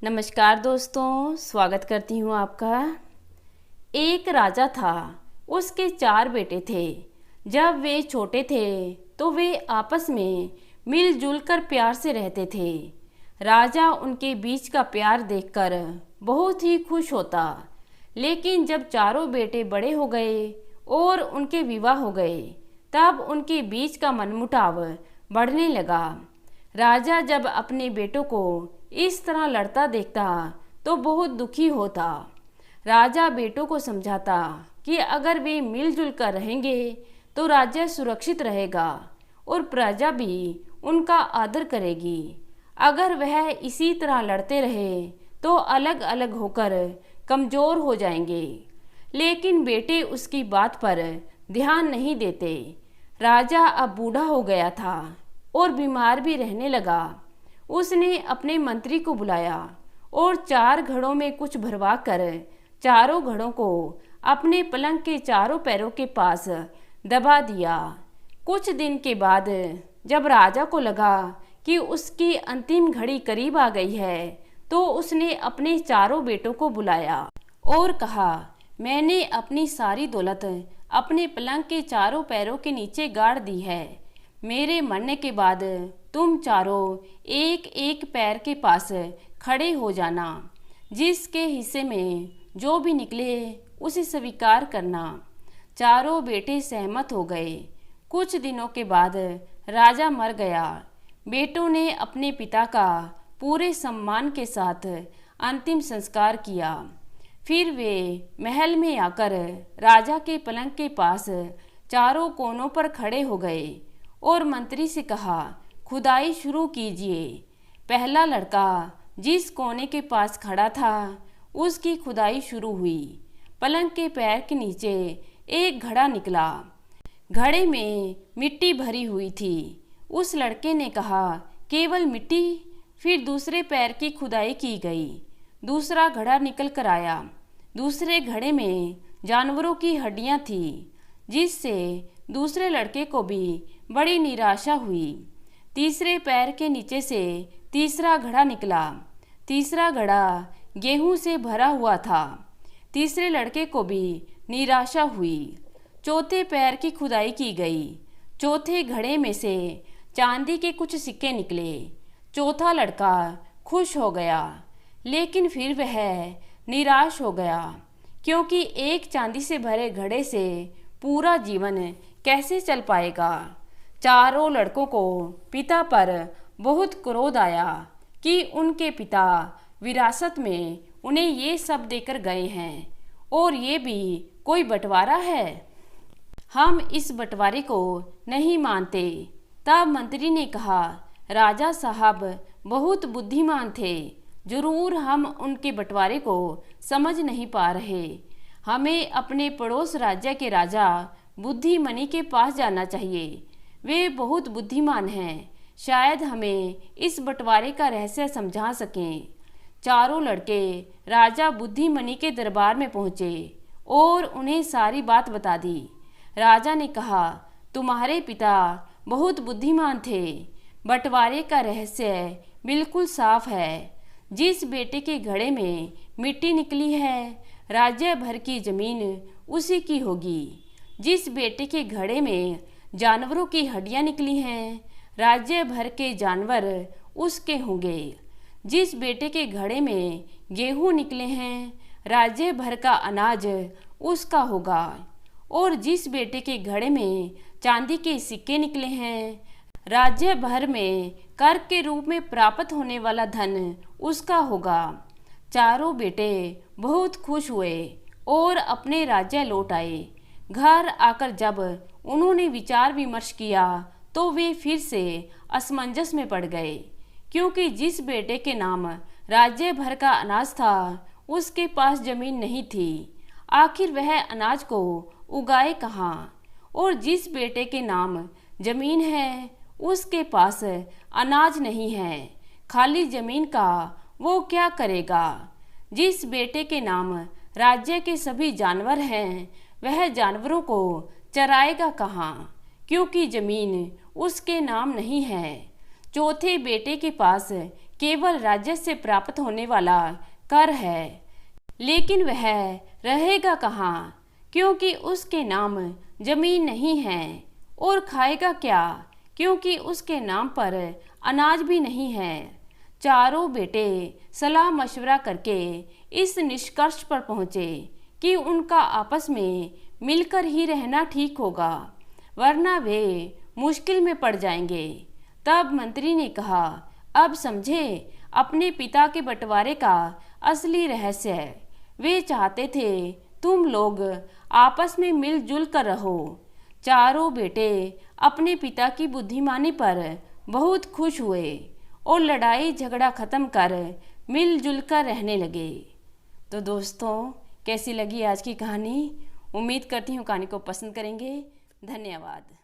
नमस्कार दोस्तों, स्वागत करती हूँ आपका। एक राजा था, उसके 4 बेटे थे। जब वे छोटे थे तो वे आपस में मिलजुल कर प्यार से रहते थे। राजा उनके बीच का प्यार देखकर बहुत ही खुश होता। लेकिन जब चारों बेटे बड़े हो गए और उनके विवाह हो गए, तब उनके बीच का मनमुटाव बढ़ने लगा। राजा जब अपने बेटों को इस तरह लड़ता देखता तो बहुत दुखी होता। राजा बेटों को समझाता कि अगर वे मिलजुल कर रहेंगे तो राज्य सुरक्षित रहेगा और प्रजा भी उनका आदर करेगी। अगर वह इसी तरह लड़ते रहे तो अलग अलग होकर कमज़ोर हो जाएंगे। लेकिन बेटे उसकी बात पर ध्यान नहीं देते। राजा अब बूढ़ा हो गया था और बीमार भी रहने लगा। उसने अपने मंत्री को बुलाया और 4 घड़ों में कुछ भरवा कर चारों घड़ों को अपने पलंग के चारों पैरों के पास दबा दिया। कुछ दिन के बाद जब राजा को लगा कि उसकी अंतिम घड़ी करीब आ गई है, तो उसने अपने चारों बेटों को बुलाया और कहा, मैंने अपनी सारी दौलत अपने पलंग के चारों पैरों के नीचे गाड़ दी है। मेरे मरने के बाद तुम चारों एक एक पैर के पास खड़े हो जाना। जिसके हिस्से में जो भी निकले उसे स्वीकार करना। चारों बेटे सहमत हो गए। कुछ दिनों के बाद राजा मर गया। बेटों ने अपने पिता का पूरे सम्मान के साथ अंतिम संस्कार किया। फिर वे महल में आकर राजा के पलंग के पास चारों कोनों पर खड़े हो गए और मंत्री से कहा, खुदाई शुरू कीजिए। पहला लड़का जिस कोने के पास खड़ा था उसकी खुदाई शुरू हुई। पलंग के पैर के नीचे एक घड़ा निकला। घड़े में मिट्टी भरी हुई थी। उस लड़के ने कहा, केवल मिट्टी? फिर दूसरे पैर की खुदाई की गई। दूसरा घड़ा निकल कर आया। दूसरे घड़े में जानवरों की हड्डियां थी, जिससे दूसरे लड़के को भी बड़ी निराशा हुई। तीसरे पैर के नीचे से तीसरा घड़ा निकला। तीसरा घड़ा गेहूं से भरा हुआ था। तीसरे लड़के को भी निराशा हुई। चौथे पैर की खुदाई की गई। चौथे घड़े में से चांदी के कुछ सिक्के निकले। चौथा लड़का खुश हो गया, लेकिन फिर वह निराश हो गया, क्योंकि एक चांदी से भरे घड़े से पूरा जीवन कैसे चल पाएगा। चारों लड़कों को पिता पर बहुत क्रोध आया कि उनके पिता विरासत में उन्हें ये सब देकर गए हैं और ये भी कोई बंटवारा है। हम इस बंटवारे को नहीं मानते। तब मंत्री ने कहा, राजा साहब बहुत बुद्धिमान थे, जरूर हम उनके बंटवारे को समझ नहीं पा रहे। हमें अपने पड़ोस राज्य के राजा बुद्धिमनी के पास जाना चाहिए। वे बहुत बुद्धिमान हैं, शायद हमें इस बंटवारे का रहस्य समझा सकें। चारों लड़के राजा बुद्धिमनी के दरबार में पहुँचे और उन्हें सारी बात बता दी। राजा ने कहा, तुम्हारे पिता बहुत बुद्धिमान थे। बंटवारे का रहस्य बिल्कुल साफ है। जिस बेटे के घड़े में मिट्टी निकली है, राज्य भर की जमीन उसी की होगी। जिस बेटे के घड़े में जानवरों की हड्डियां निकली हैं, राज्य भर के जानवर उसके होंगे। जिस बेटे के घड़े में गेहूं निकले हैं, राज्य भर का अनाज उसका होगा। और जिस बेटे के घड़े में चांदी के सिक्के निकले हैं, राज्य भर में कर के रूप में प्राप्त होने वाला धन उसका होगा। चारों बेटे बहुत खुश हुए और अपने राज्य लौट आए। घर आकर जब उन्होंने विचार विमर्श किया तो वे फिर से असमंजस में पड़ गए, क्योंकि जिस बेटे के नाम राज्य भर का अनाज था उसके पास जमीन नहीं थी। आखिर वह अनाज को उगाए कहाँ? और जिस बेटे के नाम जमीन है उसके पास अनाज नहीं है, खाली जमीन का वो क्या करेगा? जिस बेटे के नाम राज्य के सभी जानवर हैं, वह जानवरों को चराएगा कहाँ? क्योंकि जमीन उसके नाम नहीं है। चौथे बेटे के पास केवल राज्य से प्राप्त होने वाला कर है, लेकिन वह रहेगा कहाँ, क्योंकि उसके नाम जमीन नहीं है। और खाएगा क्या, क्योंकि उसके नाम पर अनाज भी नहीं है। चारों बेटे सलाह मशवरा करके इस निष्कर्ष पर पहुँचे कि उनका आपस में मिलकर ही रहना ठीक होगा, वरना वे मुश्किल में पड़ जाएंगे। तब मंत्री ने कहा, अब समझे अपने पिता के बंटवारे का असली रहस्य। वे चाहते थे तुम लोग आपस में मिलजुल कर रहो। चारों बेटे अपने पिता की बुद्धिमानी पर बहुत खुश हुए और लड़ाई झगड़ा खत्म कर मिलजुल कर रहने लगे। तो दोस्तों, कैसी लगी आज की कहानी? उम्मीद करती हूँ कहानी को पसंद करेंगे। धन्यवाद।